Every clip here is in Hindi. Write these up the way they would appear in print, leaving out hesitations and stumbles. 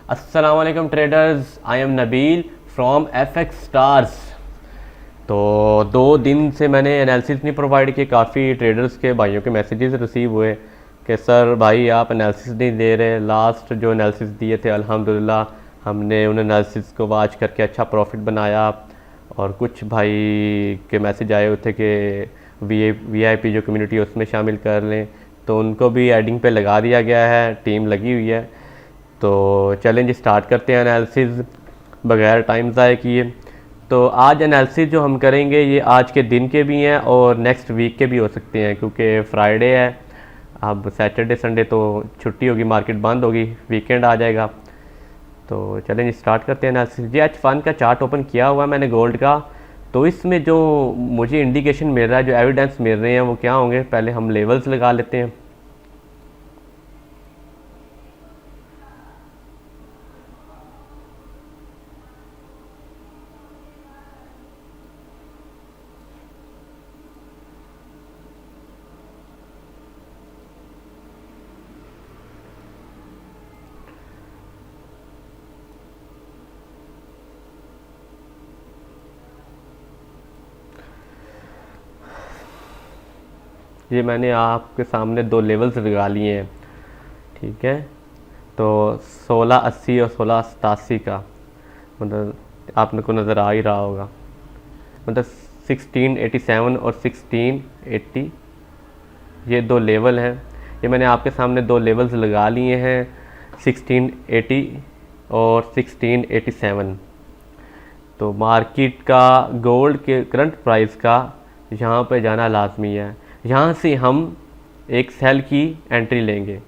अस्सलाम वालेकुम traders, I am Nabeel from FX stars. तो 2 दिन से मैंने एनालिसिस नहीं प्रोवाइड किए। काफ़ी ट्रेडर्स के भाइयों के मैसेजेस रिसीव हुए कि सर भाई आप एनालिसिस नहीं दे रहे। लास्ट जो एनालिसिस दिए थे अल्हम्दुलिल्लाह हमने उन एनालिसिस को वॉच करके अच्छा प्रॉफिट बनाया। और कुछ भाई के मैसेज आए हुए थे कि VIP जो कम्युनिटी है उसमें शामिल कर लें, तो उनको भी एडिंग पे लगा दिया गया है, टीम लगी हुई है। तो चैलेंज स्टार्ट करते हैं एनालिसिस बगैर टाइम ज़ाय किए। तो आज एनालिसिस जो हम करेंगे ये आज के दिन के भी हैं और नेक्स्ट वीक के भी हो सकते हैं, क्योंकि फ्राइडे है। अब सैटरडे संडे तो छुट्टी होगी, मार्केट बंद होगी, वीकेंड आ जाएगा। तो चैलेंज स्टार्ट करते हैं एनालिसिस। जी H1 का चार्ट ओपन किया हुआ है मैंने गोल्ड का। तो इसमें जो मुझे इंडिकेशन मिल रहा है, जो एविडेंस मिल रहे हैं वो क्या होंगे, पहले हम लेवल्स लगा लेते हैं। ये मैंने आपके सामने 2 लेवल्स लगा लिए हैं, ठीक है। तो 1680 और 1687 का मतलब आपने को नज़र आ ही रहा होगा, मतलब 1687 और 1680 ये 2 लेवल हैं। ये मैंने आपके सामने 2 लेवल्स लगा लिए हैं, 1680 और 1687। तो मार्केट का गोल्ड के करंट प्राइस का यहाँ पे जाना लाजमी है। यहाँ से हम एक सेल की एंट्री लेंगे।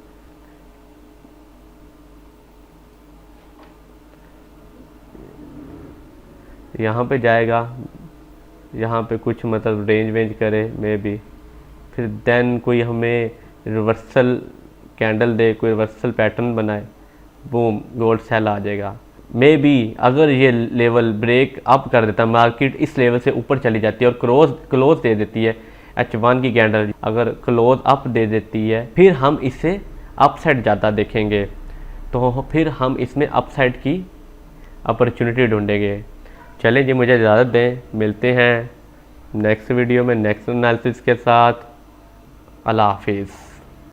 यहाँ पे जाएगा, यहाँ पे कुछ मतलब रेंज वेंज करे मे बी, फिर देन कोई हमें रिवर्सल कैंडल दे, कोई रिवर्सल पैटर्न बनाए, बूम गोल्ड सेल आ जाएगा। मे बी अगर ये लेवल ब्रेक अप कर देता, मार्केट इस लेवल से ऊपर चली जाती है और क्लोज दे देती है, H1 की कैंडल अगर क्लोज अप दे देती है, फिर हम इसे अपसाइड ज़्यादा देखेंगे। तो फिर हम इसमें अपसाइड की अपॉर्चुनिटी ढूंढेंगे। चलें जी, मुझे इजाज़त दें, मिलते हैं नेक्स्ट वीडियो में नेक्स्ट एनालिसिस के साथ। अल्लाह हाफिज़।